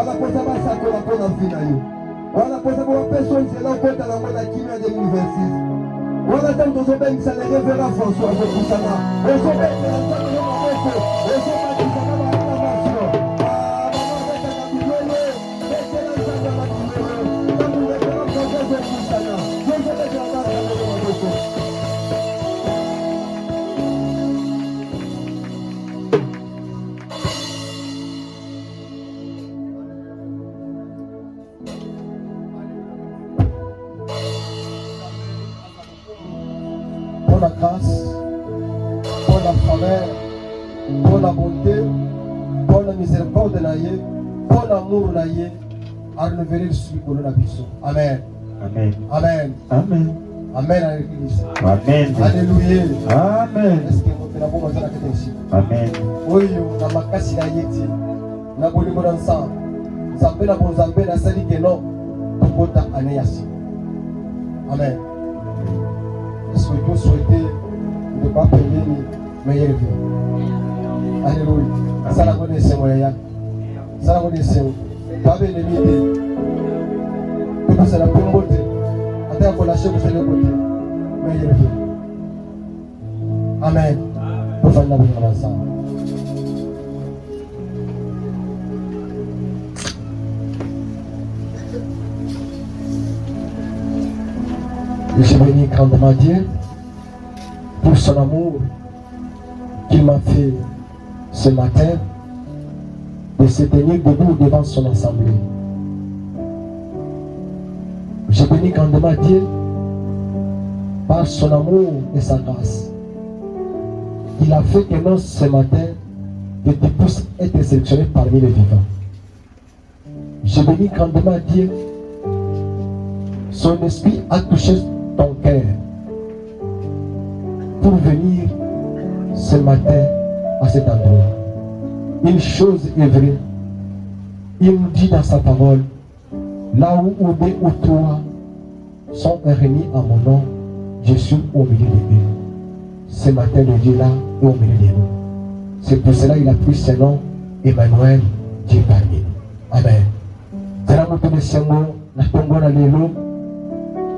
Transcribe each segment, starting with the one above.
wanapoza basakola mpona mvina yo, wanapoza bapesa nzela okota nango na kimia 2026. Wana ntango tozobengisa le révérend François azopusana ozobetela nzambe yo maboko ozobatisa na baaklamation bamabetaka bilolo betela nzambe ya babilolo ntango révérend François azopusana yozobetela nzambe yo maboko. Pour la grâce, pour la faveur, pour la bonté, pour la miséricorde de l'Aïe, pour l'amour de l'Aïe, à renouveler le suivi pour l'Abisso. Amen. Amen. Amen. Amen. Amen à l'église. Amen. Alléluia. Amen. Est-ce que vous avez besoin de ici? Amen. Oui, na makasi na yeti. Na bolingo na nsa. Nzambe na bonzambe na sali que non. Tokota aneyasi. Amen. Est-ce que vous souhaitez ne pas payer une meilleure vie? Alléluia. Ça la connaissez, moi, ya. Ça la connaissez. Pas bien de l'idée. Tout ça la pombote. Attends qu'on lâche vous allez côté. Meilleure vie. Amen. Pour faire la bonne ensemble. Je bénis grandement Dieu pour son amour qu'il m'a fait ce matin de se tenir debout devant son assemblée. Je bénis grandement Dieu par son amour et sa grâce. Il a fait que nous ce matin que tu puisses être sélectionné parmi les vivants. Je bénis grandement Dieu. Son esprit a touché ton cœur pour venir ce matin à cet endroit. Une chose est vraie. Il nous dit dans sa parole, là où deux ou trois sont réunis en mon nom, je suis au milieu de eux. Ce matin, le Dieu là est au milieu de nous. C'est pour cela qu'il a pris ce nom, Emmanuel, Dieu parmi nous. Amen.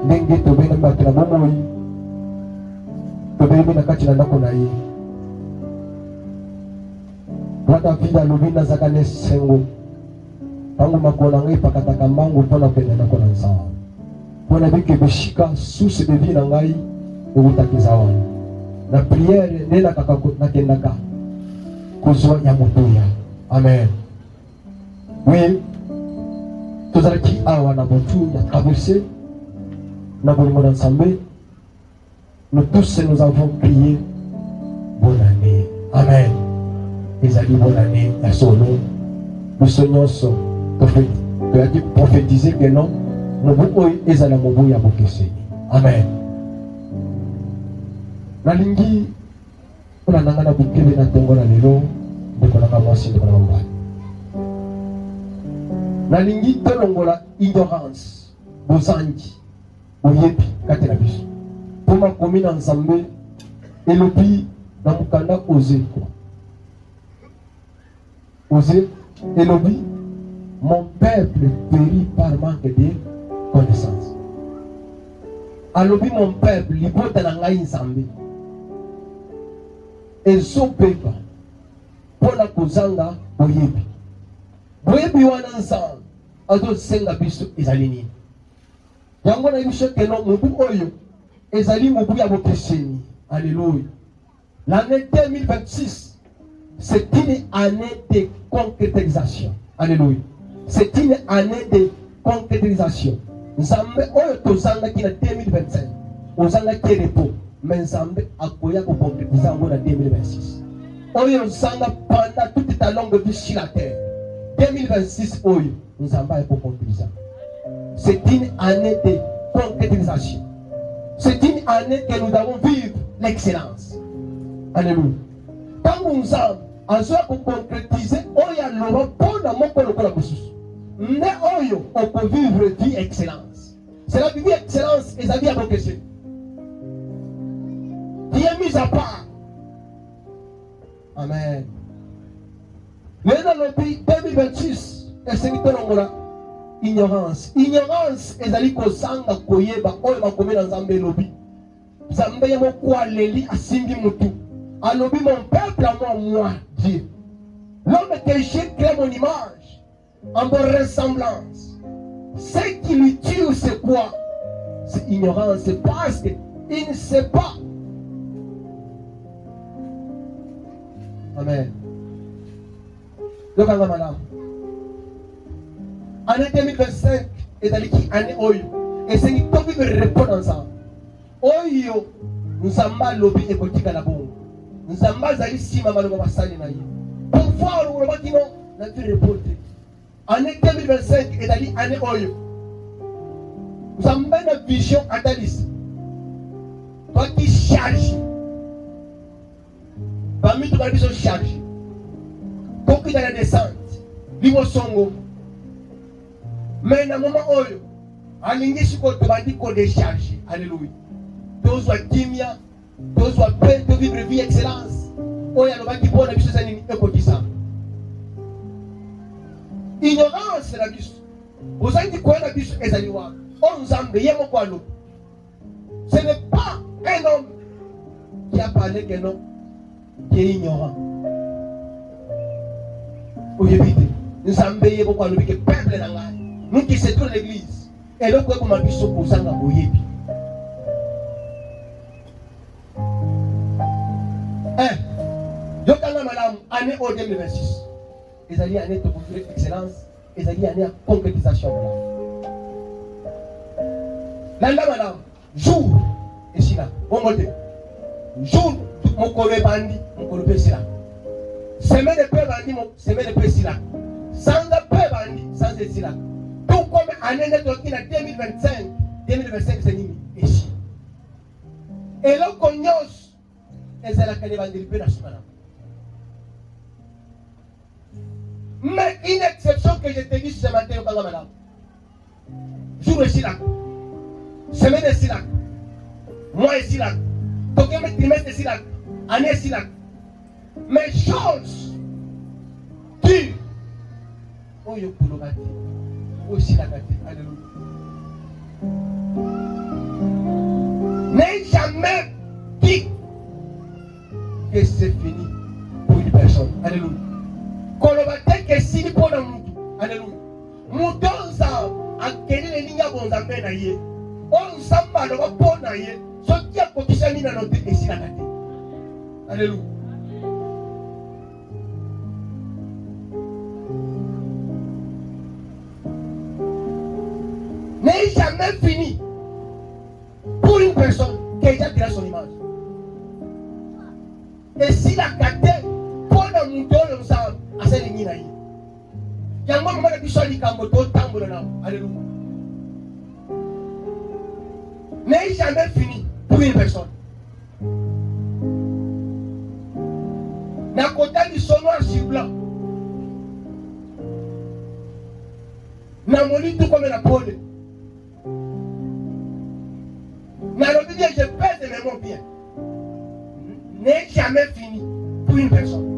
Ndenge tobena bato na bomoi tobelemi na kati na ndako na ye mwa Davide alobi nazaka na esengo ntango makolo na ngai epakataka mbangu mpo na kokende ndako na Nzambe mpo na bike beshika source de vie na ngai ekutaki eza wana na priere nde nakendaka kozwa ya motuya. Amen. Oui, tozalaki awa na motu ya traversé. Nous tous nous avons prié bonne année. Amen. Ils ont dit bonne année à son nom. Nous soignons son prophète. Tu as dit prophétiser que non. Nous voulons les alamoubou ya bokese. Amen. Nalingi on a nangana bukebe na tongo na lelo de konanga mwasi de konanga mbali. Nalingi tolongola ignorance bozangi. Oyebi kati na biso poma komi na Nzambe elobi na mukanda oze quoi. Oze elobi mon peuple périt par manque de connaissance. Alobi mon peuple libota na ngai Nzambe ezobeba pona kozanga oyebi boyebi wana Nzambe azosenga biso ezali nini. Yango na biso ke no mubu oyo ezali mubu ya bokeseni. Alléluia. L'année 2026 c'est une année de concrétisation. Alléluia. C'est une année de concrétisation. Nzambe oyo tozanga ki na 2025 ozanga ki repos mais Nzambe akoya ko concrétiser ngo na 2026 oyo zanga pendant toute ta longue vie sur la terre. 2026 oyo Nzambe akoya ko concrétiser. C'est une année de concrétisation. C'est une année que nous allons vivre l'excellence. Alléluia. Quand nous avons besoin de concrétiser, on a le repos dans mon corps de la bouche. Mais on peut vivre vie excellence. C'est la vie excellence et la vie à vos questions. Qui est mise à part. Amen. L'année 2026, Et c'est ignorance. Ignorance ezali kozanga koyeba oyo bakomi na Nzambe lobi. Nzambe yemo kwa leli asimbi mutu. Alobi mon peuple à moi, Dieu. L'homme que j'ai créé mon image, en bonne ressemblance. Ce qui lui tue, c'est quoi? C'est ignorance. C'est parce qu'il ne sait pas. Amen. Donc, madame. Année 2025 est allée qui année oyo. Et c'est qui tombe de répondre ensemble. Oyo, nous avons lobby et politique à la bombe. Nous avons zali sima maloba basali na ye. Pour voir le roba qui non, n'a pu répondre. Année 2025 est allée année oyo. Nous avons une vision à Dalis. Toi qui charge. Parmi tous les gens chargés. Pour qui dans la descente. Limo songo. Mais dans le moment où alingi siko tobandi ko décharger. Alléluia. Tous wa kimia, tous wa paix, tous vivre vie excellence. Oya no baki bona biso zani ekotisa. Ignorance la biso. Ozandi ko na biso ezali wa. On Nzambe yemo kwa lo. Ce n'est pas un homme qui a parlé que non, qui est ignorant. Oyebite. Nzambe yemo kwa lo que peuple na ngai. Nous qui sommes dans l'église, et là, comment nous sommes posés dans le yebi. Yokanga madame, année 2026. Ils allaient année de culture excellence, ils allaient année à concrétisation. Landa madame, jour, et si là, bon côté. Jour, mon collègue bandi, mon collègue c'est là. Semaine de paix bandi, semaine de paix c'est là. Sans de paix bandi, sans de c'est là. Tout comme année de 2025, 2025 c'est nini ici. Et là qu'on y a, et c'est la qu'elle va dire la semaine. Mais une exception que je te dis ce matin au Kanga madame. Jour ici là, semaine ici là, mois ici là, trimestre ici là, année ici là. Mais chose dure. Oh yo pour le bâti. Aussi la gâté. Alléluia. N'ayez jamais dit que c'est fini pour une personne. Alléluia. Quand on va dire que c'est fini pour un monde. Alléluia. Moutonza a quel est l'ingénieur bon d'amener naïe. On s'en va le bon naïe. Ce qui a cotisé dans notre et si la gâté. Alléluia. N'est jamais fini pour une personne qui a déjà créé son image. Et si la gâté, pour un mouton, nous sommes à cette ligne. Il y a un moment où il y a un moto, alléluia. N'est jamais fini pour une personne. D'un côté du son noir sur blanc. N'a mon lit tout comme la pole. Je pèse mes mots bien. N'est jamais fini pour une personne.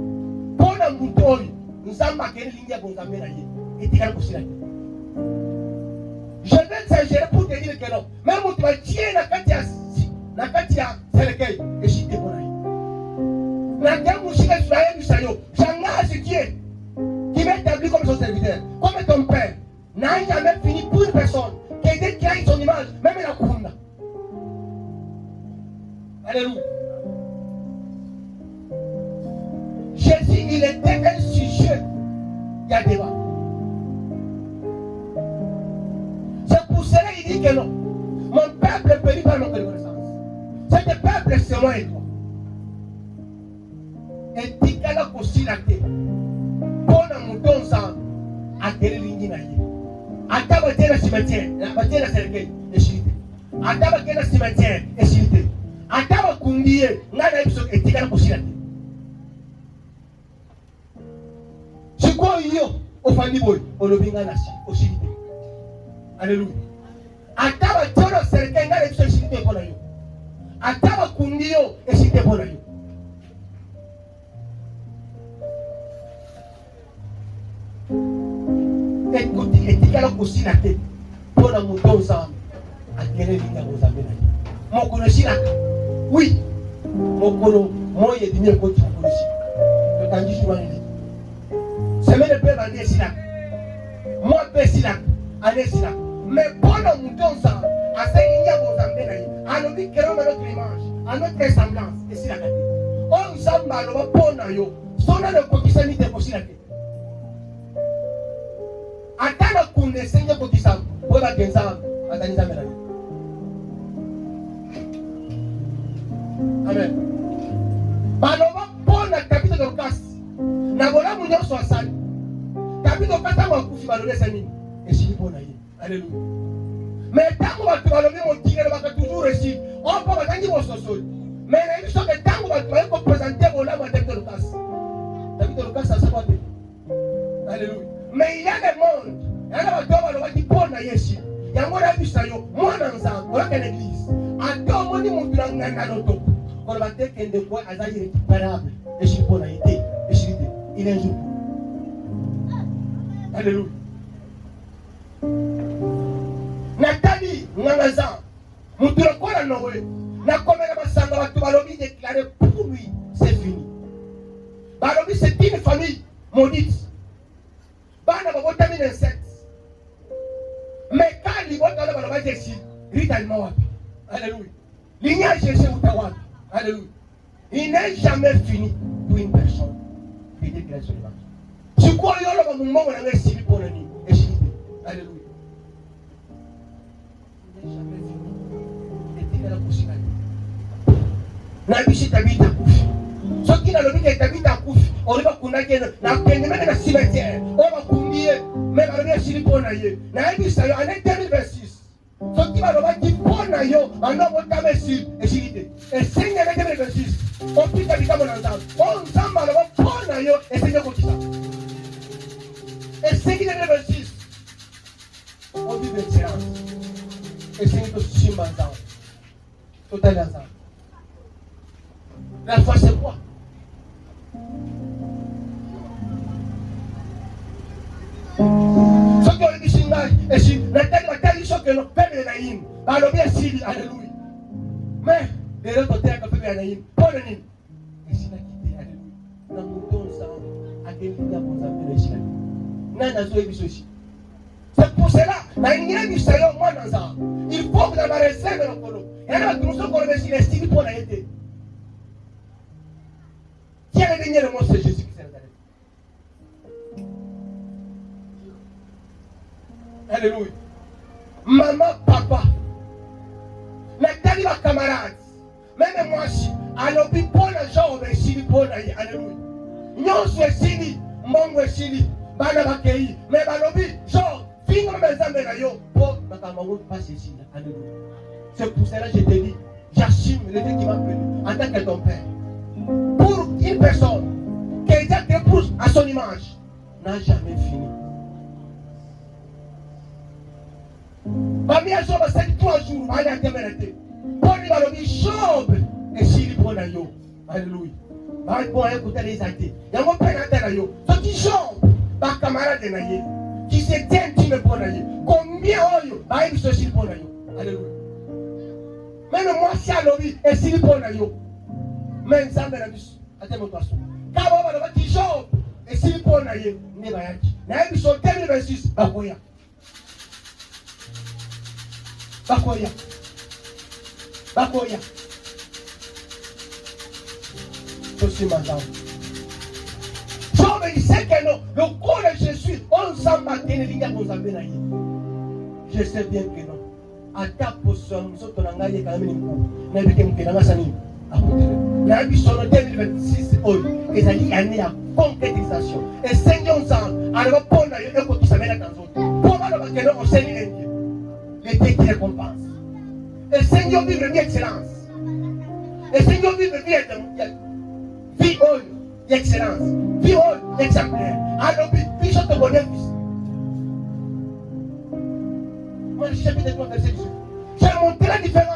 Pour un mouton, nous avons marqué une ligne pour nous amener et tu as aussi la vie. Je vais t'exagérer pour te dire que non. Même si tu vas tirer la katia, c'est lequel et je t'ai bonné. La gamme aussi que tu as eu du saillot. J'en ai Dieu qui m'a établi comme son serviteur, comme ton père. N'a jamais fini pour une personne qui a été créée son image, même la Kunda. Alléluia. Jésus, il était un sujet. Il y a débat. C'est pour cela qu'il dit que non. Mon peuple périt par mon reconnaissance. Cet peuple, c'est moi et toi. Et dit qu'elle a aussi la tête. Pour un mouton sans acquérir l'ingénieur. Attends, tu es le cimetière. Tu es le cercueil. Et chilité. Attends, tu es le cimetière. Et chilité. Ataba kundiye ngana ibiso etikana kushira. Chiko iyo ofandi boy olobinga nasi oshirite. Alléluia. Ataba toro serke ngana ibiso shirite pona yo. Ataba kundiyo eshirite pona yo. kosila te mpona moto nzambe akende linga kozambe na ye mokolo esilaka oui mokolo moyi edimi ekoti mokolo esila totangi jour wana eleki semaine mpe bandi esilaka mwa mpe esilaka ane esilaka mais mpona moto nzambe asengi ya kozambe na ye alobi keloma notre image à notre ressemblance esilaka te oyo nzambe aloba mpona yo sonana ekokisani te kosila te ata na kunda esengi ekokisama oyebake nzambe azali nzambe na yo amen baloba mpona kapito dokasi na bolamu nyonso asali kapito katango akufi balobi esa nini esili mpona ye alleluya mais ntango bato balobi mokili elobaka toujours esili oyo mpo bakangi bososoli mais nayebi soki ntango bato baye kopresente bolamu ya kapito dokasi kapito dokasi asakwa te alleluya mais il y a le monde yana bato balobaki mpona ye esili yango nayebisa yo mwana nzambe oyaka na eglise ata omoni motu na nganda lotoko koloba te kende kwa aza irrécupérable esili mpona ye te esili te il est un jour alleluya natali nganga za motu lokola nowe nakomela masanga bato balobi déclaré pour lui c'est fini balobi c'est une famille maudite bana babotami na insecte mais quand libota na baloba jesi ritalima wapi alléluia lignage jesi utawapi alléluia il n'est jamais fini pour une personne qui déclare sur le marché sikoyo yoloba mumongo na ngesili pona ni esili alléluia il n'est jamais fini etikala kusika na bishi tabita kufi soki nalobi ke tabita kufi oliba kunake na kende meke na cimetière oyo bakumbie me balobi esili mpona ye nayebisa yo ane 2026 soki balobaki mpona yo ando botama esili te esengi ane 2026 opika likambo na nzambe oyo nzambe aloba mpona yo esengi ekokisa esengi 2026 ovive excellence esengi tosimba nzambe totalia nzambe la foi c'est quoi soki olebisi ngai esi natali batali soki eno pemele na yini balobi esili alleluya mais lelo toteyaka pemele na yini mpona nini esilaki te alleluya na moto nzambe akelinga konzambe na esilaki nani azoyebiso esi c'est pour cela nalingi nayebisa yo mwana nzambe il faut que na bareserve lokolo yana bato mosusu koloba esili esili mpona ye te qui a le dernier mot c'est Jésus qui s'est révélé. Alléluia. Maman, papa, natali ma camarade, même moi si, alobi pona genre esili pona ye, alléluia. Nyonso esili, mbongo esili, bana bakei, mais balobi genre fingo mezambe na yo, po makamango passe ici, alléluia. C'est pour cela que je te dis, j'assume le Dieu qui m'a appelé en tant que ton père. Pour une personne qui Dieu t'épouse à son image n'a jamais fini. Parmi les hommes, c'est 3 jours, il y a des mérités. Pour lui, il dit Job et s'il prend à yo. Alléluia. Il faut écouter les athées. Il y a un peu de yo. Ce qui Job, ma camarade de Naye, qui s'est intime pour Naye. Combien de il se s'il prend à yo. Alléluia. Même moi, si à l'objet, et s'il prend à yo. Mais nzambe na biso atemo twaso kaba bana bati Job esili pona ye ne bayaki na biso 2026 bakoya tosima nzambe Job il sait que non le corps de Jésus on nzamba tene linga konzambe na ye je sais bien que non ata poso msoto na ngai kana mini mku na bike mkelanga sani na biso 2026 oyo ezali année ya concrétisation esengi nzambe aloba mpona yo ekokisa mena na nzoto mpo baloba kende osengi endie l'été qui récompense esengi ovivre vie excellence esengi ovivre vie oyo ya excellence vie oyo exemplaire alobi biso tobone fils moi le chapitre 3 verset 18 j'ai montré la différence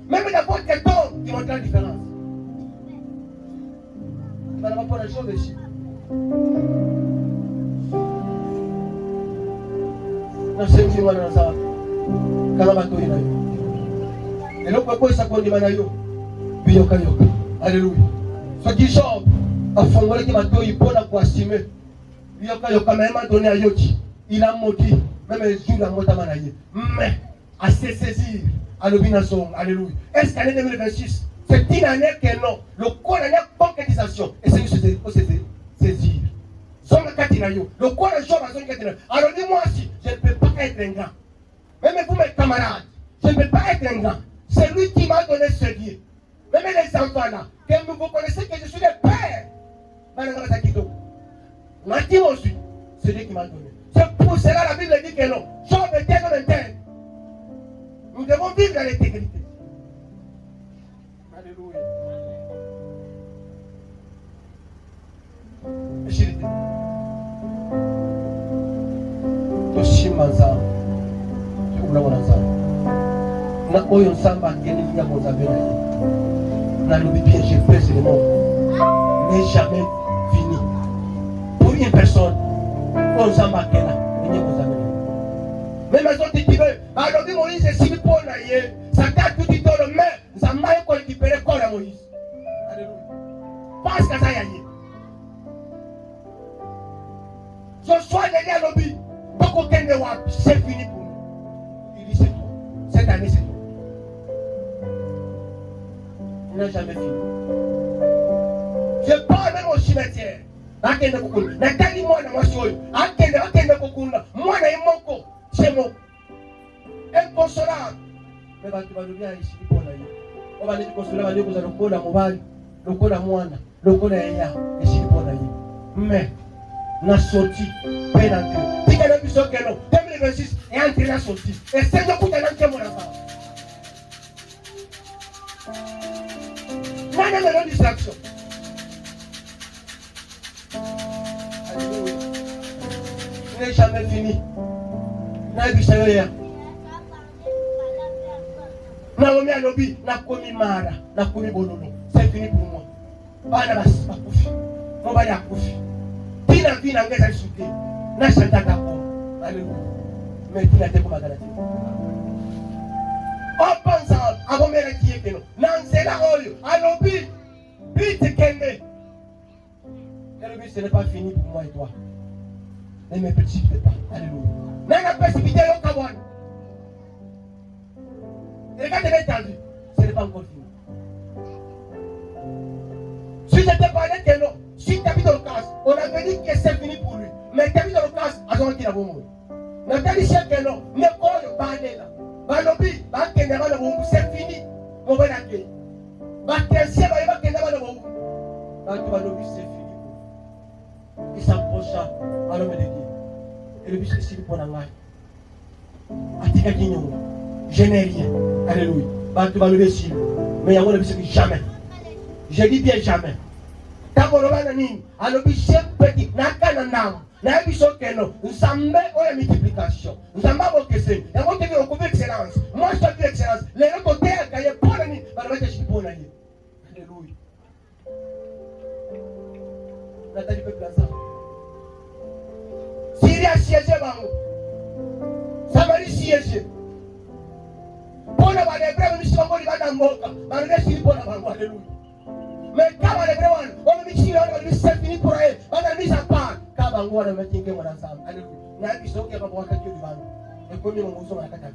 même d'abord quelqu'un qui montre la différence. Il va pour la chose ici. na sengi mwana na sawa kala bato ina yo eloko ko isa ko ndi mana yo biyoka yoka haleluya so ki Job afongole ki bato ipona ko asime biyoka yoka même donné à Yoki il a maudit même les jours la mota mana ye mais à se saisir à l'obination alléluia est-ce qu'année 2026 c'est une année que non le corps année concrétisation et c'est saisir Zone Katinayo, le corps de Job à Zone Katinayo. Alors dis-moi si je ne peux pas être un grand. Même vous mes camarades, je ne peux pas être un grand. C'est lui qui m'a donné ce Dieu. Même les enfants là, que vous connaissez que je suis le père. C'est Dieu qui m'a donné. C'est pour cela la Bible dit que non. Job était dans l'interne. Nous devons vivre dans l'intégrité. Alléluia. Toshimanza unaona na oyo nsamba ngeni nya mozabe na ye na lobi bien je pèse le monde n'est jamais fini pour une personne on nsamba kena nya mozabe même les autres qui veulent alobi Moïse si pour na ye ça t'a tout dit dans le main nzamba ko récupérer corps à Moïse alléluia parce que ça y est Joshua n'est à l'objet. Beaucoup de gens c'est fini pour nous. Il dit c'est tout. Cette année c'est tout. Il n'a jamais fini. Je parle même au cimetière. Akende kokuna. Natali mwana mwashoyo. Akende kokuna. Mwana imoko. C'est mon. Inconsolable. Mais tu vas devenir ici pour la vie. On va dire consoler va dire que ça le cola mobile. Le cola mwana. Le cola ya. Ici pour la vie. Mais na sorti pénal. Tika na biso keno 2026 et entré na sorti. Et c'est le coup de l'enquête mon enfant. Nana me donne distraction. Alléluia. Il n'est jamais fini. Na biso ya. Na omi alobi na komi mara, na komi bololo. C'est fini pour moi. Bana basi bakufi. Mo bana akufi. Tina vina ngeza shuke na shandaka ko alléluia mais tina te kuma galati opanza agomera kiekeno nanzela oyo alobi bite kende alobi ce n'est pas fini pour moi et toi ne me précipite pas alléluia nana précipiter yo kabwan regarde les temps ce n'est pas encore fini si je te parlais que non si tu habites dans le cas, on avait dit que c'est fini pour lui. Mais tu habites dans le cas, à ce qui a bon. Nous avons dit que non, mais quoi, là. Balobi, c'est fini. On va l'accueillir. Balobi, c'est fini. Il s'approcha à l'homme de Dieu. Et le but, c'est pour la main. Atika Guignon, je n'ai rien. Alléluia. Balobi, c'est mais il y a un but, c'est jamais. Je dis bien jamais. Taborobana nini alobi chef petit nakana ndam na biso keno nzambe oya multiplication nzambe bokese ya mote bi okubi excellence moi je veux excellence les autres côté à gagner pour ni balabete chipona ye alléluia natali pe plaza Syria siège bango Samarie siège pona ba de brave misi bango li bana mboka ba ne sili pona bango alléluia. Mais quand on est vraiment, on me dit que c'est fini pour elle. On a mis à part. Quand on va mettre un peu ensemble. Alléluia. Nous avons dit que on va faire du vent. Et comme nous sommes à la cata.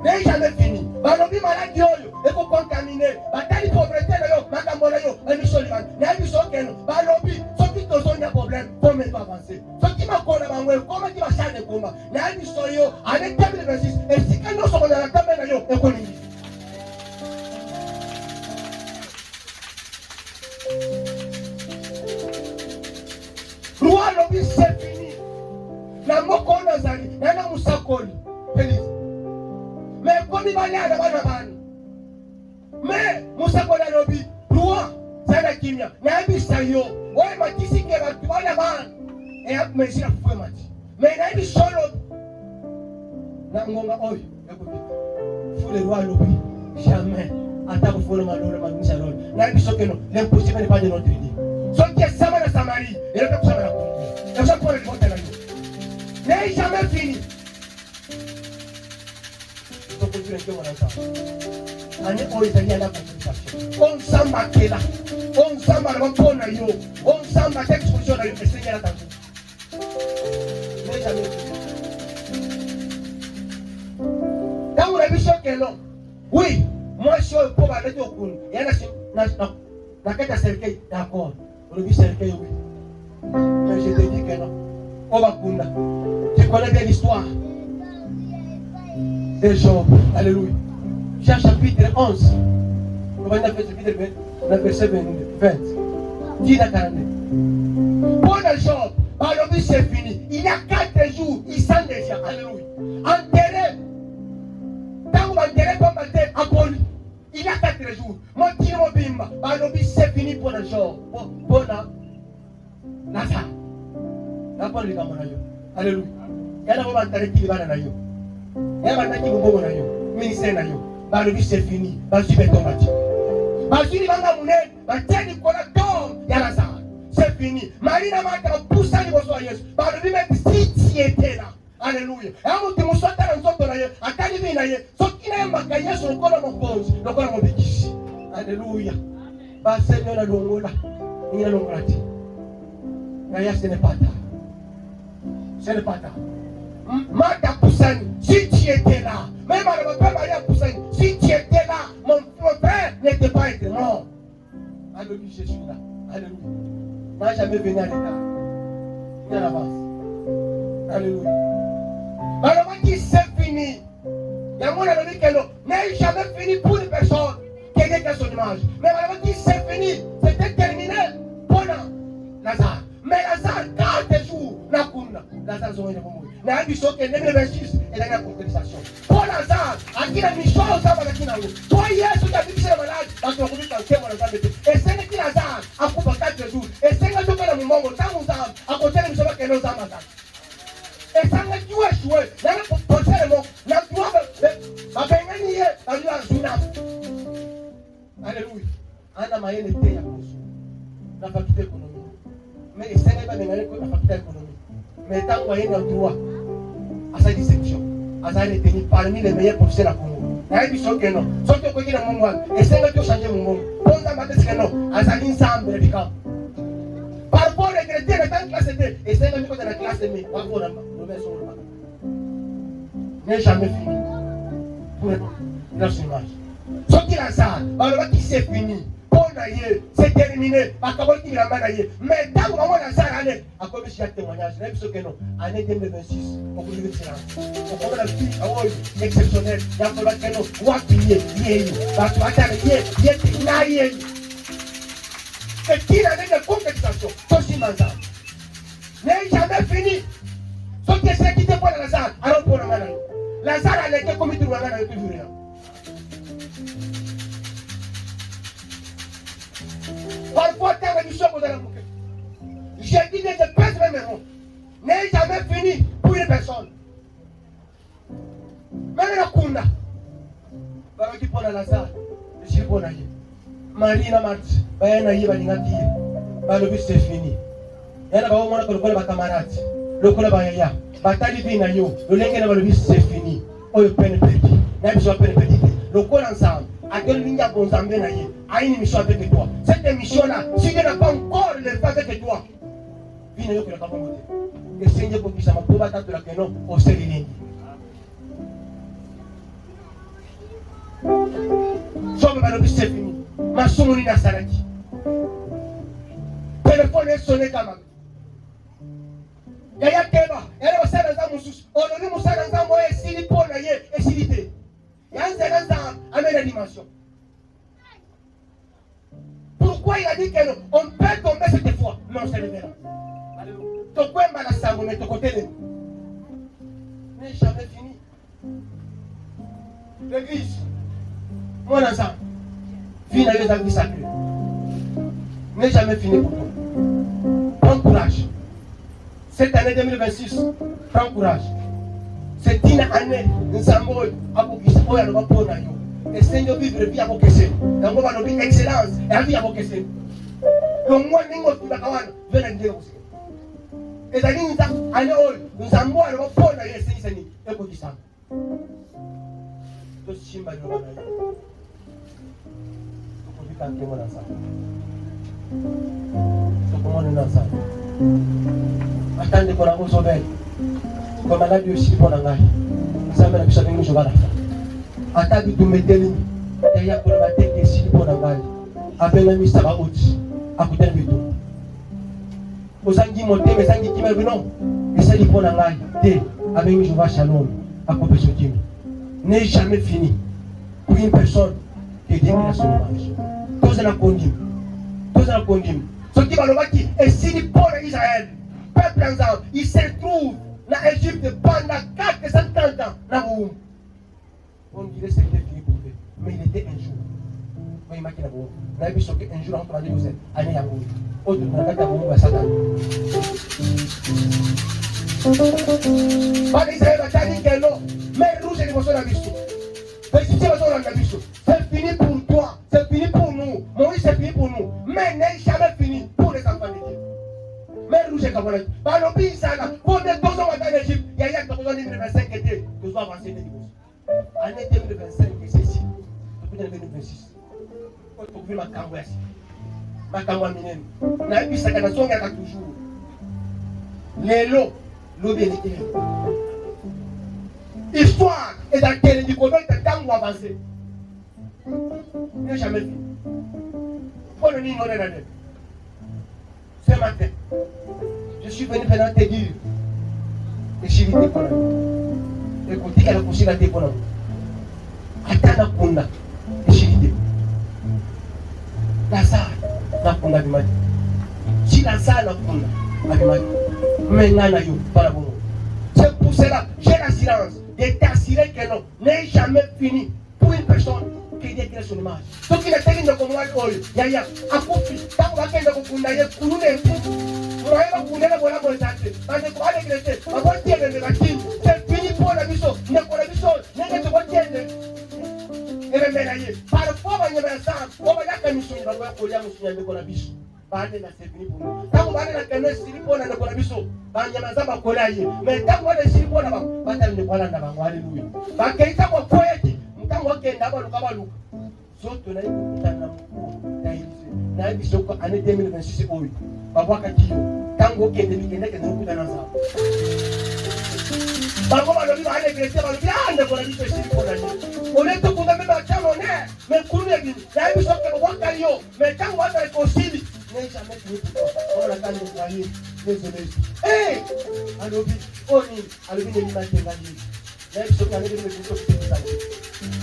Mais jamais fini. Balobi maladie et pour contaminer. Batali pauvreté là, makambola yo, on est solidaire. Nous avons dit que balobi, ceux qui te sont un problème, comment ils vont avancer. Ceux qui m'ont collé comment ils vont changer de combat. Nous avons dit que yo, avec 2026, et si nous sommes dans la caméra yo, économie. Roi lobi c'est fini. Na moko nazali, na musakoli. Feliz. Mais comme il va aller à la banane. Mais musakoli lobi, roi, c'est la kimia. Na bisayo, ouais matisi ke ba tubala ban. Et ap mesi na fwe mati. Mais na bi solo. Na ngonga oyo, écoute. Fou le roi lobi, jamais. Attends pour le malheur, le malheur. Na bi sokeno, l'impossible n'est pas de notre idée. Ce qui est Samarie, et le peuple Samarie. Et ça pour les voter là. n'est jamais fini. Donc, vous êtes mon enfant. Année où ils allaient à la conversation. On s'en marquait là. On s'en marquait pour Nayo. On s'en marquait exposition à l'Espagne à la table. N'est jamais fini. Quand vous avez vu ce qu'elle a, oui, moi je suis pauvre avec au cours. Il y a la quête à cercueil, d'accord. On a vu cercueil, oui. Mais je te dis que non. Obakunda. Tu connais bien l'histoire de Job. Alléluia. Jean chapitre 11. On va faire chapitre 20, verset 20. Dis la 42. Pour le Job, alors c'est fini. Il y a 4 jours, il sent déjà. Alléluia. Enterré. Quand on va enterrer comme matin, à Paul, il y a 4 jours. Moi, qui m'en bimba. Alors c'est fini pour le Job. Pour la Lazare. Alléluia. Il y a un moment qui va dans yo. Il y a un moment qui va dans yo. Ministère dans yo. C'est fini. C'est fini. Marina Mata pousse à l'Ivoire. Si tu étais là. Alléluia. Et à mon témoin, soit dans son tonnerre, à Calivinaye, soit qui n'a pas gagné son corps à mon cause, le corps à mon béquis. Alléluia. Seigneur, la longue là. Il y a longue là. Ce n'est pas tard. Ce n'est pas tard. Mata Poussani, si tu étais là, même à la père Maria Poussani, si tu étais là, mon frère n'était pas été mort. Alléluia, je suis là. Alléluia. N'a jamais venu à l'état. Il y a l'avance. Alléluia. Alors, qui c'est fini. Il y a mon ami qui n'est jamais fini pour une personne qui est dans son image. Mais alors, qui c'est fini, c'était terminé pour Lazare. Mais Lazare, 4 jours, Lazare, ils ont été mourir. Mais il y a 2026 et la concrétisation. Pour Lazare, à qui la mission aux hommes avec qui n'a eu. Toi, hier, tu as vu que c'est malade, parce qu'on peut t'en faire, Lazare. Et c'est qui Lazare, à coup de 4 jours. Et c'est que tu as le moment où tu as aux âmes, à côté de nous, que nos âmes. Et ça ne doit jouer. Là, pour penser le mot, la gloire, ma bénédiction, la gloire, alléluia. Anna Maïen était à cause. La faculté économique. Mais ce n'est pas la faculté économique. Mais tant qu'on est dans le droit, à sa dissection, à sa détenue parmi les meilleurs professeurs à Congo. Il y a des choses que non. Sauf que vous avez mon monde. Et c'est là que vous changez mon monde. Pour ça, maintenant, c'est non. À sa ligne, ça me dit. Parfois, les chrétiens sont en classe D. Et c'est là que vous êtes en classe D. Parfois, n'est jamais fini. Pour notre image. Ce qui est là, ça, qui c'est fini. C'est terminé. Mais tant que maman a ça, à quoi je suis témoignage, même ce que non, année 2026, on peut vivre cela. On peut la vie exceptionnelle. Il y a un peu de canon, ou à piller, parce que attends, il y a et qui n'a de concrétisation, aussi manzan. N'est jamais fini. Ce qui est quitté pour Lazare, alors pour le malade. Lazare a été commis de l'ouangan avec toujours rien. Parfois, tu as une mission pour la boucle. J'ai dit que je pèse mes mots. N'est jamais fini pour une personne. Même la Kunda. Parce que pour Lazare, je suis pour Naïe. Marina Marthe, Naïe va dire que c'est fini. Il y a un moment où le camarade, le collaborateur, Batali Vinayo, le lingue c'est fini. Oh, le peine perdue. N'a pas peine perdue. Le corps ensemble. À quelle ligne à une émission avec toi. Cette émission-là, si tu n'as pas encore le fait avec toi, viens que la caméra. Le Seigneur pour qui ça m'a prouvé à la canon au Céline. Somme ma c'est fini. Ma soumoni n'a saraki. Téléphone est sonné comme ça. Yaya Keba, elle va faire un moussous. On a dit Moussa dans un moyen, s'il pour naïe et s'il était. Il y a un amène la dimension. Pourquoi il a dit qu'on peut tomber cette fois? Non, c'est le verra. Ton coin va la savoir, mais ton côté de nous. N'est jamais fini. L'église, mon enfant, fini à les amis sacrés. N'est jamais fini pour toi. Prends courage. Cette année 2026, prends courage. C'est une année, nous avons et Seigneur vivre vie à vos questions. Nous avons une excellence et la vie à vos questions. Le moins de nous, nous avons une ezali ane oyo nzambe wana bapona ye esengisani ekokisana tosimba liloba na ye tokovika nkengo na nzambe tokomona na nzambe ata ndeko nango ozobela komaladi osili mpo na ngai nzambe na biso abengi miso bana ata bitumba etelemi yaya koloba teke esili mpo na ngai abengamisa baoti akutani bitumba ozangi motema ezangi kimia bino esali mpo na ngai te abengi Jehova Shalom akopesa kimia n'est jamais fini pour une personne qui est dédiée à son image. Tous en condiment. Ce qui va le bâtir, et si le peuple d'Israël, peuple ensemble, il se trouve dans l'Égypte pendant 450 ans. On dirait que c'était fini pour eux, mais il était un jour. On imagine un jour, on va dire, vous êtes allé à vous. Autre, on va dire, vous êtes Satan. Pas d'Israël, va dire que non. Mais rouge et l'émotion la mission. C'est fini pour toi, c'est fini pour nous. Moïse, c'est fini pour nous. Mais n'est jamais fini pour les enfants de Dieu. Mais rouge et camarade. Par le pays, ça là, pour des 2 ans en Égypte, il y a 2025 été, nous avons avancé des niveaux. Année 2025, c'est ici. Depuis 2026. Quand tu veux ma cambouesse, ma cambouesse minenne, n'a eu sa canation, il y a toujours. Les lots, l'eau bien éclairée. Histoire est dans quel niveau est un temps avancé. Il n'est jamais fini. Pour le niveau de l'année. Ce matin, je suis venu maintenant te dire que je suis venu pour la écoutez qu'elle a couché la tête pour la attends la punda. Je suis venu. La salle, la punda du matin. Si la salle, la punda, la du matin. Maintenant, yo, pas la bonne. C'est pour cela, j'ai l'assurance de t'assurer que non, n'est jamais fini pour une personne qui est dédiée sur l'image. Donc il est tellement de comme moi, yaya, à couper, tant qu'on va faire de couper, d'ailleurs, pour nous les fous, moi, je vais vous donner la bonne volonté. Parce que pour aller regretter, on va dire le négatif, c'est fini pour la mission, n'est pour la mission, n'est que tu vas dire. Et le médaillé, parfois, on va y avoir ça, on va dire que la mission, il va voir pour la mission. Baada na sevini pour tangu baada na kene silipo na kwa biso banyama za bakola ye mais tangu baada silipo na bata ni kwa na bango haleluya bakaita kwa poeti mtangu wake ndaba lukaba luka soto na ikutana mkuu na biso kwa ane 2026 oyi babwaka kiyo tangu kende bikendeke nokutana za bango balobi ba ale grete balobi ande kwa biso silipo na ye oleto kunga meba chamo ne mais kunu yebi na biso ke babwaka yo mais tangu baada ikosili n'est jamais fini pour toi. On l'a quand même travaillé, désolé. Hé! Alobi, Oni, Alobi n'est pas d'évangile. Même si on a des choses qui sont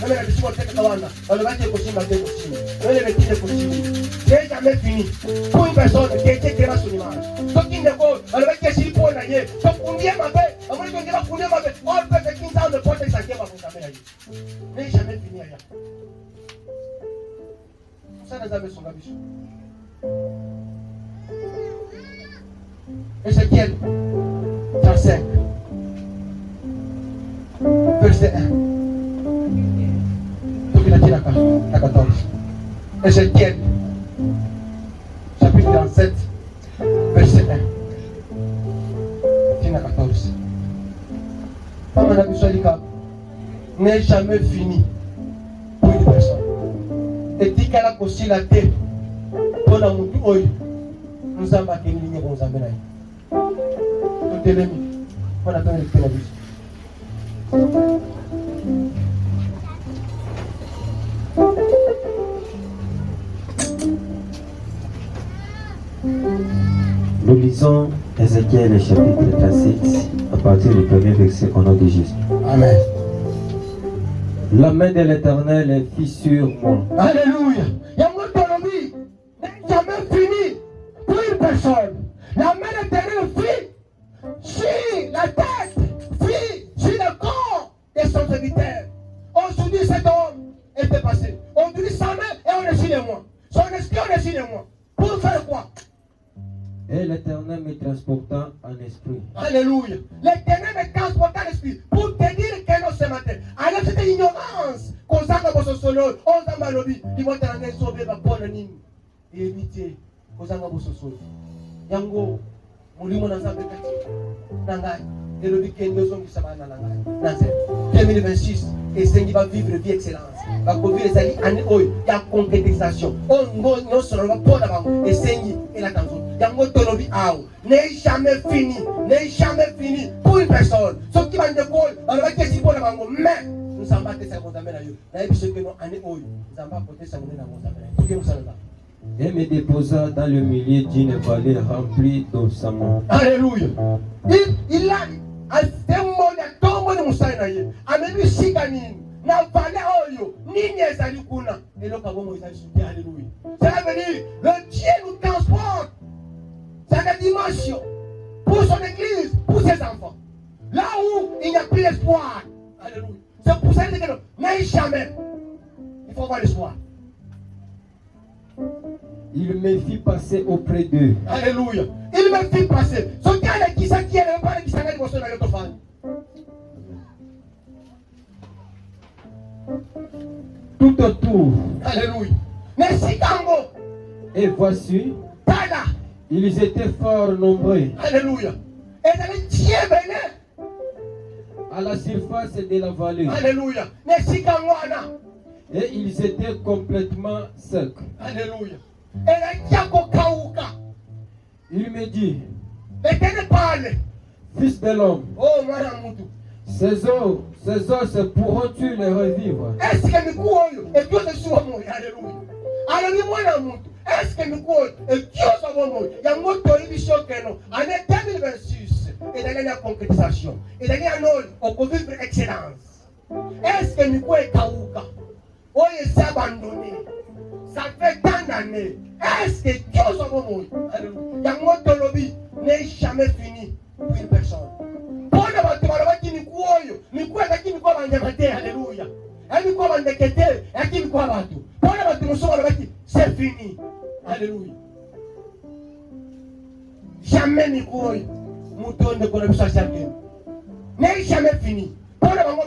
même la mission de Kawana, on va dire que c'est ma dévotion. On est métier de coaching. C'est jamais fini. Pour une personne qui a été créée sur l'image. Donc il ne faut, on va dire si pour l'aller. Donc on vient ma paix, on va dire qu'on vient ma paix. On peut faire 15 ans de porte et ça tient pas pour ta mère. N'est jamais fini ailleurs. Ça nous avait son ambition. Ézéchiel 35 verset 1 tukinatina na 14 Ézéchiel chapitre 37 verset 1 tina 14 Pama na bisolika n'est jamais fini pour une personne et dit qu'elle a aussi la tête pour la mutu oyo nous avons bakeli ligne pour nous amener totelemi pour la peine de la vie. Nous lisons Ézéchiel chapitre 36 à partir du premier verset au nom de Jésus. Amen. La main de l'Éternel fut sur moi. Alléluia. N'est jamais fini pour une personne. La main de l'Éternel fit sur la tête, fit sur le corps de son serviteur. Aujourd'hui, cet homme était passé. On dit sa main et on est sur les mois. Son esprit, on est sur les mois. Pour faire quoi? Et l'Éternel me transporta en esprit. Alléluia. L'Éternel me transporta en esprit. Pour te dire que non ce matin. Alors c'était l'ignorance. Qu'on s'en va pour ce solo. On s'en va lobby. Ils vont t'en sauver ma bonne ligne. Et éviter. Qu'on s'en va pour ce solo. Yango. mulimo na nzambe kati na ngai elobi kende ozongisa bana na ngai na nzela 2026 esengi bavivre vie excellence bakovivre ezali ane oyo ya concrétisation oyo nyonso na mpona bango esengi elaka nzoto yango tolobi awo n'est jamais fini pour une personne soki bandeko oyo balobaki esi mpona bango mais nzambe atesaka nzambe na yo nayebi soki no ane oyo nzambe akotesa monene yango nzambe na yo toke mosala nzambe. Et me déposa dans le milieu d'une vallée remplie d'ossements. Alléluia. Il a atemoni atomboni musali na ye amebi sika nini na vallée oyo nini ezali kuna eloko bongo ezali suki. Alléluia. Ça veut dire le Dieu nous transporte dans la dimension pour son église, pour ses enfants, là où il n'y a plus d'espoir. Alléluia. C'est pour ça que mais jamais il faut avoir l'espoir. Il me fit passer auprès d'eux. Alléluia. Il me fit passer. Ce gars qui s'est qui est pas qui s'est dans notre famille. Tout autour. Alléluia. Merci Tango. Et voici, Tada. ils étaient fort nombreux. Alléluia. Et dans le Dieu béni. À la surface de la vallée. Alléluia. Merci Kangwana. Et ils étaient complètement secs. Alléluia. Et la Diako Kauka. Il me dit, fils de l'homme, oh Maramutu. Ces os pourront-tu les revivre? Est-ce que nous courons et Dieu se soit mort? Alléluia. Alléluia, Maramutu. Est-ce que nous courons et Dieu soit mort? Il y a un mot de l'émission que nous, année 2026, et dans la concrétisation, et dans la non, on peut vivre excellence. Est-ce que nous courons Kauka? Oh, il s'est abandonné. Ça fait tant d'années. Est-ce que Dieu soit mort? Alléluia. Il y a un mot de lobby n'est jamais fini pour une personne. Pour le bâtiment, qui nous court, nous courons qui nous court en dématé. Alléluia. Et nous courons en déquêté, et qui nous court en tout. Pour le bâtiment, c'est fini. Alléluia. Jamais nous courons. Mouton ne connaît pas ça. N'est jamais fini. Pour le bâtiment,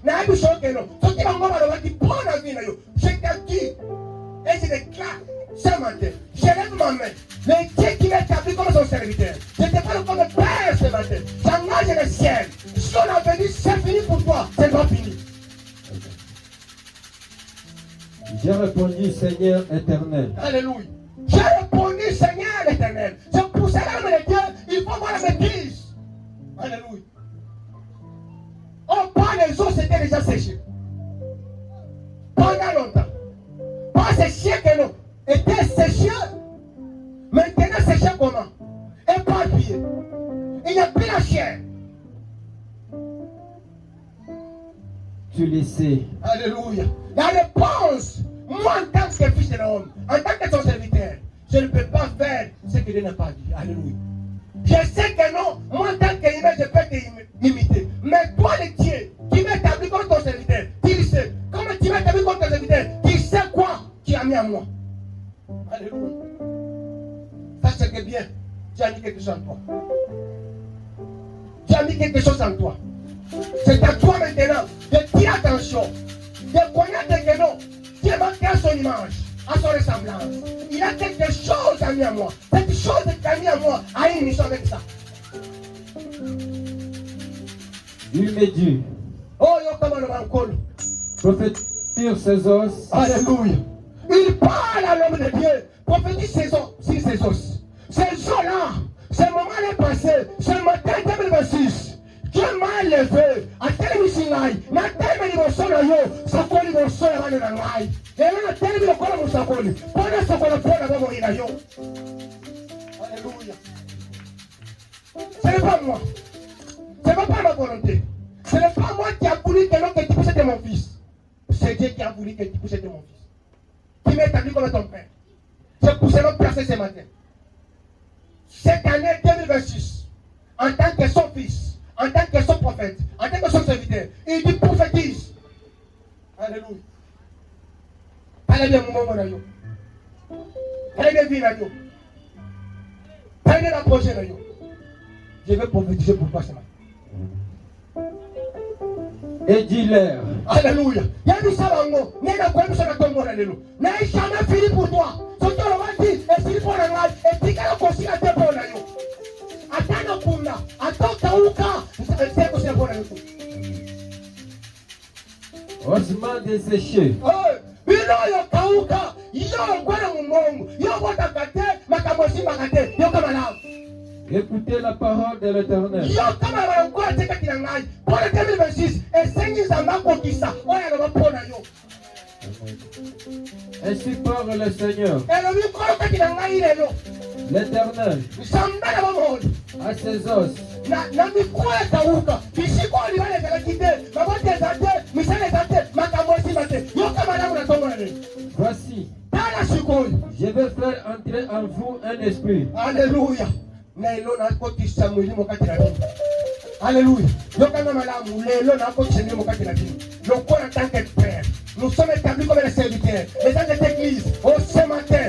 n'a pas choqué. Ce qui va me dire, pour la vie, je t'ai dit. Et je déclare ce matin, je lève ma main, le Dieu qui m'a établi comme son serviteur. Je te parle comme Père ce matin. J'engage le ciel. Si on a venu, c'est fini pour toi, c'est pas fini. J'ai répondu, Seigneur éternel. Alléluia. J'ai répondu, Seigneur éternel. C'est pour cela, mon Dieu, il faut voir la maîtrise. Alléluia. On parle, les eaux c'était déjà séchées. Pendant longtemps. Pas séché que non. Était séché. Maintenant séché comment? Éparpillé. Il n'y a plus la chair. Tu le sais. Alléluia. La réponse, moi en tant que fils de l'homme, en tant que ton serviteur, je ne peux pas faire ce que Dieu n'a pas dit. Alléluia. Je sais que non, moi en tant qu'humain, je peux t'imiter. Mais toi, le Dieu, qui m'a établi comme ton serviteur, tu le sais. Comme tu m'as établi comme ton serviteur, tu sais quoi tu as mis à moi. Alléluia. Ça c'est bien. Tu as mis quelque chose en toi. Tu as mis quelque chose en toi. C'est à toi maintenant de dire attention. De connaître que non. Dieu m'a créé à son image, à son ressemblance. Il a quelque chose à mis à moi. Cette chose qu'il a mis à moi a une mission avec ça. Il me dit, oh, yo, comment le mancol. prophétise ces os. Alléluia. Il parle à l'homme de Dieu. Prophétise ses os, sur ses os. Ces os-là, ce moment est passé. Ce matin 2026, Dieu m'a levé. À tel misinaï, na tel niveau na yo, sakoli mo so ya bana ngai. Et là na tel niveau kola mo sakoli. Pona sakoli pona ba mo ina yo. Alléluia. Ce n'est pas moi. Ce n'est pas ma volonté. Ce n'est pas moi qui a voulu que l'homme que tu puisses être mon fils. C'est Dieu qui a voulu que tu puisses être mon fils. Qui m'a établi comme ton père. C'est pour cela placé ce matin. Cette année 2026, en tant que son fils, en tant que son prophète, en tant que son serviteur, il dit prophétise. Alléluia. Parlez bien mon moment. Parlez bien vie. Parlez bien la prochaine. Je vais prophétiser pour toi ce matin. Et dis-leur. Alléluia. Il y a du sabango. Il y a quoi sur la tombe. Alléluia. N'est jamais fini pour toi. Ce que l'on va dire est fini pour la noix. Et puis qu'elle a conçu la tête pour la noix. À Alléluia. Atokauka. Nseko sina pona yuko. Osement desséché. Bino yo kauka. Yo ngwana mumongo. Yo bota kate. Makamoshi makate. Yo kama lao. Écoutez la parole de l'Éternel. Yo kama wanakula teka kinangai. Pour le 2026. Esengi zambako kisa. Oya no mapona yo. Ainsi parle le Seigneur. L'Éternel à ses os. Voici, je vais faire entrer en vous un esprit. Alléluia. Alléluia. Nous sommes établis comme les serviteurs. Les gens de cette église, ce matin,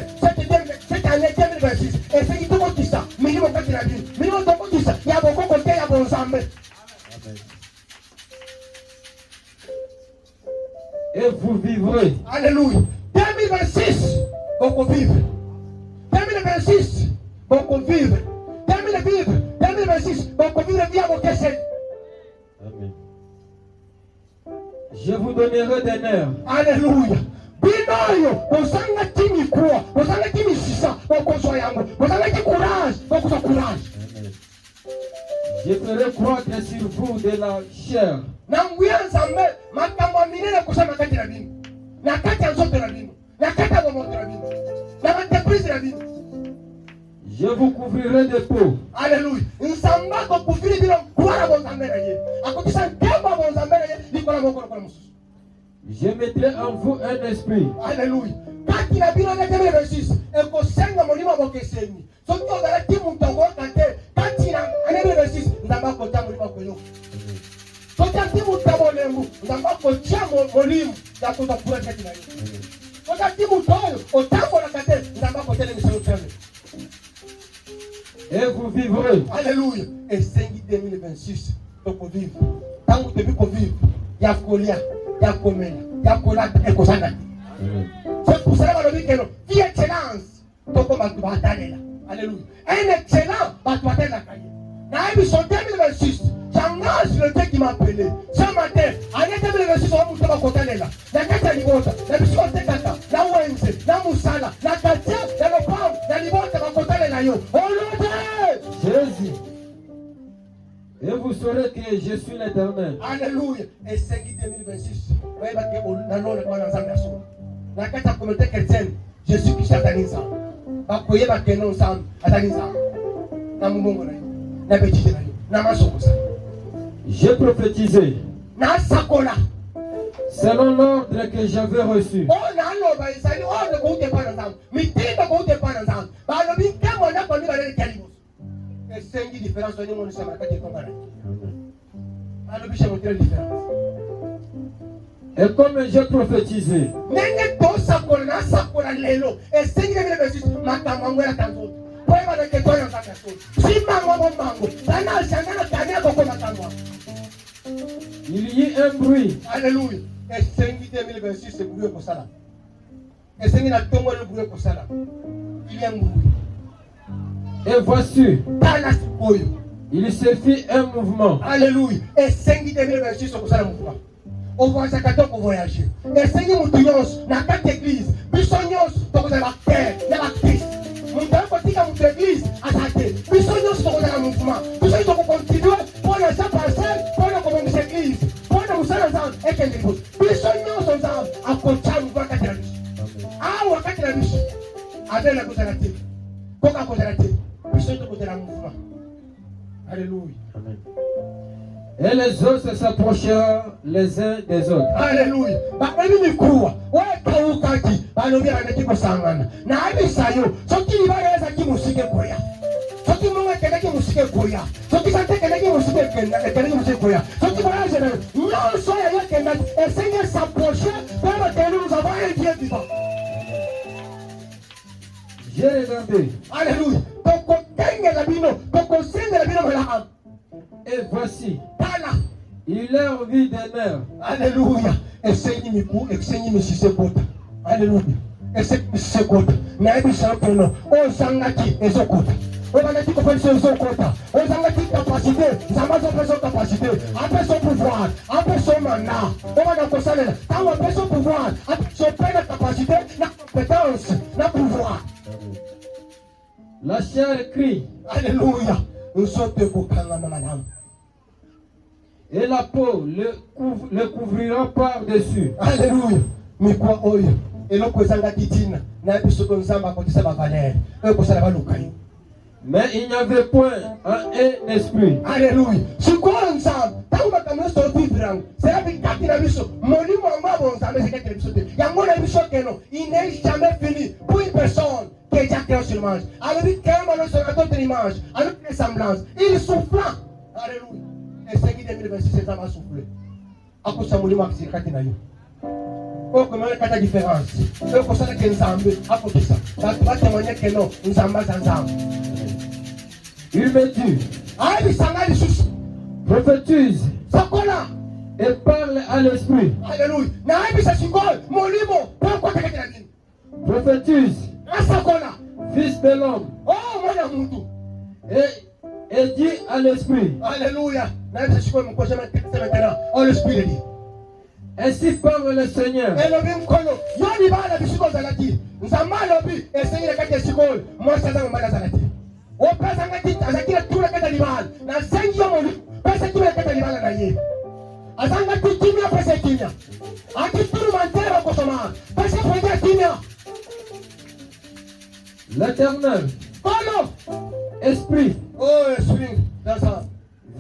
cette année 2026, et c'est qui tout le monde dit ça. Minimum quand il a dit. Minimum tout le monde dit ça. Il y a beaucoup de côté, il y a bon sang. Et vous vivrez. Alléluia. 2026, beaucoup vivre. 2026, beaucoup vivre. 2026, beaucoup vivre via vos questions. Amen. Je vous donnerai des nerfs. Alléluia. Binoyo, osanga timi kwa, osanga timi sisa, okoso yango, osanga timi courage, okoso courage. Je ferai croître sur vous de la chair. Nanguya nzambe, makambo minene kusema kati na bino. Na kati ya nzoto na bino, na kati ya bomoto na bino, na mateprise na bino. Je vous couvrirai de peau. Alléluia. Nzamba ko kufiri bino kwa bonzambe na ye. Akotisa ngamba bonzambe na ye, likola mokolo kwa mususu. Je mettrai en vous un esprit. Alléluia. Kati na bino na 2026, eko senga molima bokeseni. Soki ozala ti mutongo kante, kati na 2026, nzamba ko ta molima ko yo. Soki ti mutongo lembu, nzamba ko tia molimo ya ko ta pura kati na yo. Soki ti mutongo otambo na kante, nzamba ko tele miso tele. Et vous vivrez. Alléluia. Et 5 2026, donc on vivre. Tant que tu peux vivre, il y a Kolia, il y a Komela, il y a Kola et Kosana. C'est pour cela que nous disons qui est excellence, donc on va batailler là. Alléluia. Un excellent va batailler la cahier. Dans l'émission 2026, j'engage le Dieu qui m'a appelé. Ce matin, année 2026, on va monter ma côté là. La carte à l'Ibota, la mission de Kata, la Wense, la Moussala, la Katia, la Lopam, la Libota, ma côté là. Jésus. Et vous saurez que je suis l'Éternel. Alléluia. Et 5 2026. Voyez que dans le monde ensemble là. La carte à communauté chrétienne, Jésus Christ a donné ça. Ba koye ba kenon ensemble, a donné ça. Na mumongo na yo. Na betite na yo. Na masoko ça. J'ai prophétisé. Na sakola. Selon l'ordre que j'avais reçu. Oh na lo ba isali ordre ko te pa ensemble. Mitindo ko te pa ensemble. Ba lo bi kamo na ko ni ba le kalibos. Et 5 différences on nous sommes à côté comparé. Alors bi c'est notre différence. Et comme j'ai prophétisé. Nenge to sakola na sakola lelo. Et 5 2026 makambo ngela tanzo. Kwa hiyo ndio kwa hiyo sasa. Si mango mango. Sana shangana kanya kwa makambo. Il y a un bruit. Alléluia. Et 5 2026 c'est bruit pour ça. Et 5 na tongo le bruit pour ça. Il y a un bruit. Et voici. Il se fit un mouvement. Alléluia. Et 5 2026 c'est pour ça le mouvement. On va s'accater pour voyager. Et 5 moutons dans quatre églises. Bissonios pour la terre, la Christ. Mon père faut dire à l'église à sa tête. Bissonios pour le mouvement. Bissonios pour continuer pour les gens passer pour la communauté d'église. Pour nous faire ensemble et quelque chose. Bissonios ensemble à côté nous voir quatre églises. Ah ou quatre églises. Avec la cause de la terre. Pourquoi cause de la terre? Bissonios pour le mouvement. Alléluia. Amen. Et les autres s'approchèrent les uns des autres. Alléluia. Bakweni mikuwa. Wewe kaukati. Balobia na kiko sangana. Na abi sayo. Soki ibara za kimusike koya. Soki munga kenda kimusike koya. Soki sante kenda kimusike koya. Soki bara jena. Non soya yo kenda. Et Seigneur s'approcher vers lequel nous avons un Dieu vivant. J'ai regardé. Alléluia. Toko tenge la bino. Toko senge la bino malaham. Et voici. Tala. Il leur vit des nerfs. Alléluia. Et Seigneur miku. Et Seigneur misise kota. Alléluia. Et c'est kota. Na ebi sampeno. O sangaki ezokota. On va dire qu'on fait son quota. On a dit capacité, ça va faire son capacité, après son pouvoir, après son mandat. On va dans le salaire. Quand on a son pouvoir, après son plein de capacité, la compétence, le pouvoir. La chair crie. Alléluia. Nous sommes de Bokanga, madame. Et la peau le couvrira par-dessus. Alléluia. Mais quoi, oyo? Et l'on peut s'en titina. N'a pas ce qu'on s'en va côté sa valeur. Et qu'on s'en va nous cailler. Mais il n'y avait point un esprit. Alléluia. C'est quoi ensemble? Tant que nous sommes vivants, c'est la vie qui a vu ça. Mon livre en bas, ça me dit que il y a mon avis que non. Il n'est jamais fini pour une personne qui est déjà créée sur l'image. Alors, il crée sur notre image, avec les semblances. Il souffla. Alléluia. Et c'est qui 2026, c'est ça va souffler. À cause de mon livre, c'est le cas. Oh, comment il y a la différence? Et pour ça, que nous sommes à côté de ça. Ça va témoigner que non, nous sommes ensemble. Il me dit, Ah, il s'en a des soucis. prophétise Sakola. et parle à l'esprit. Alléluia. Na hivi sasa singol molimo kwa kwa katika dini. Prophétise, Asakola. fils de l'homme, Oh, mwana mtu. et dit à l'esprit, Alléluia. Na hivi sasa singol mkosema maintenant. Oh, l'esprit de Dieu. ainsi parle le Seigneur. Elobi mkono. Yoni bana bisiko zalati. Nzamba lobi esengile kati ya singol. Moi sasa mbana zalati. O pesa ngati azakira tula kata libala. Na sengi yo moli. Pesa tula kata libala na ye. Azanga kimia pesa kimia. Akituru mantera kosoma. Pesa fanya kimia. L'Éternel, Comment? esprit, Oh, esprit dans ça.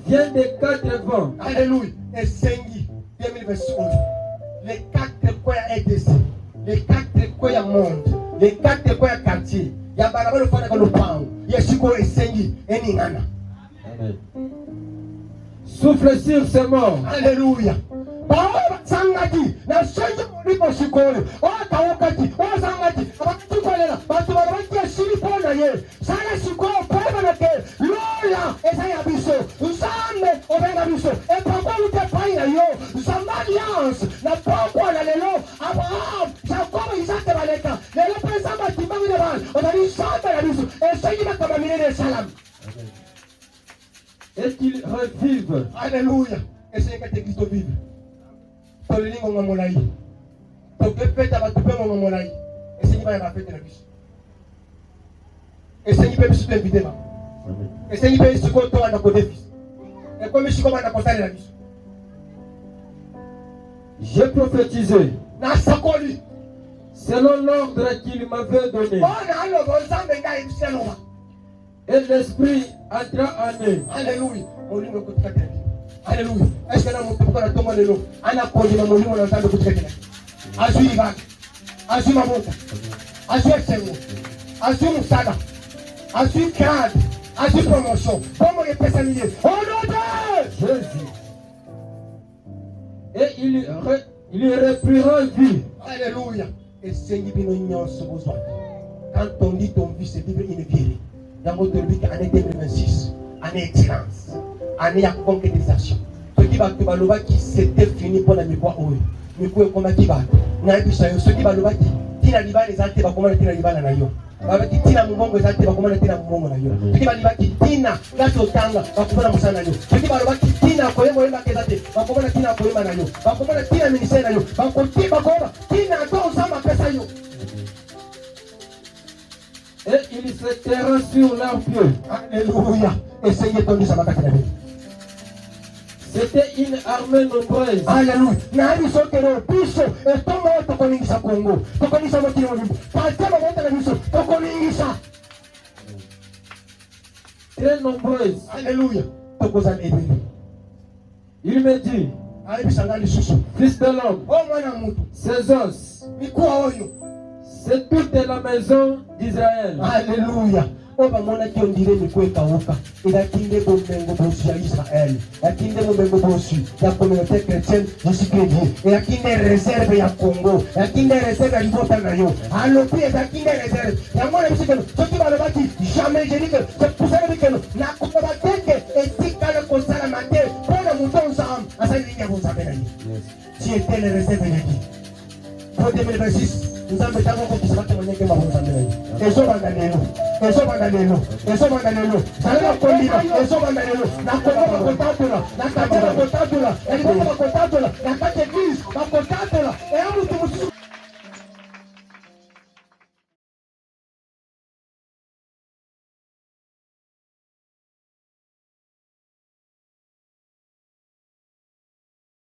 vient des quatre vents. Alléluia. Et Sengi 2021. Les quatre coins EDC. Les quatre coins monde. Les quatre coins quartier. Il y a barabara le fana le pang. Il y a Siko et Sengi et Ningana. Amen. Souffle sur ces morts. Alléluia. Baoba sangati na sengi mliko Siko. Oh kawakati. Oh sangati. Abatu kolela. Batu barabaki ya silipo na ye. Sana Siko peba na ke. Lola esa ya biso. Usambe obena biso. E papa ute pai na yo. Usamba alliance. Na papa na lelo. Abraham. Jacob Isaac baleka. Lelo pesa batimbangu ne bal. Odani samba na biso. E sengi na kama milele salam. Et qu'ils revivent. Alléluia. Et c'est que Christ vive. Tolingo ngomolai. Tokepeta batupe ngomolai. Et c'est qui va fête la biso. Et c'est qui peut se inviter ba. Et c'est qui peut se compter à côté fils. Et comme je commence à constater la biso. J'ai prophétisé Na sakoli. selon l'ordre qu'il m'avait donné. Oh na lo bonzambe ngai biseloma. Et l'esprit entra en eux. Alléluia. Molingo kutukata. Alléluia. Est-ce que na mutuko na tomo lelo ana kodi na molingo na nzambe kutukata. Azui ba. Azui mamuta. Azui sengo. Azui musada. Azui grade. Azui promotion. Comment les personnes liées? Oh non de Jésus. Et il reprira vie. Alléluia. Et Seigneur bino nyonso besoin. Quand on dit ton vie c'est vivre une vie. Dans votre vie année 2026, année excellence, année à concrétisation. Ce qui va te baloba qui c'était fini pour la mémoire oui. Mais quoi comment qui va? Na bisa yo ce qui baloba qui tina libala les altes va comment tina libala na yo. Baba qui tina mungongo les altes va comment tina mungongo na yo. Ce qui baloba qui tina gato tanga va comment musana yo. Ce qui baloba qui tina koyemo yemba kezate va comment tina koyema na yo. Va comment tina ministère na yo. Va comment tina to sama pesa yo. Et il se terra sur leurs pieds. Alléluia. Essayez ton Dieu, ça va t'accorder. C'était une armée nombreuse. Alléluia. Nani sote no piso e tomo tokoningisa Kongo. Tokoningisa motini molibu. Patema moto na biso tokoningisa. Très nombreuse. Alléluia. Tokozana ebele. Il me dit, Alebisa ngani susu. fils de l'homme, Oh mwana mutu. ces os, Mikuwa oyo. c'est toute la maison d'Israël. Alléluia. Oba mwana ki ondire mikuwa ekauka. Inakinde bomengo bosu ya Israël. Yakinde bomengo bosu ya communauté chrétienne Jésus Christ. Yakinde réserve ya Congo. Yakinde réserve ya libota na yo. Alopi yakinde réserve. Ya mwana bisikelo. Soki balobaki jamais je dis que c'est pour ça que na koba teke etika le kosala mate. Pona muto nsam. Asa ni ya bozabela ni. Tu étais le réserve de Dieu. pour 2026. Nous avons été encore qui se battent monnaie que ma bonne famille. Et so bangalelo. Et so bangalelo. Et so bangalelo. Ça va pas collir. Et so bangalelo. Na kola ba kotatula. Na katela kotatula. Et ko ba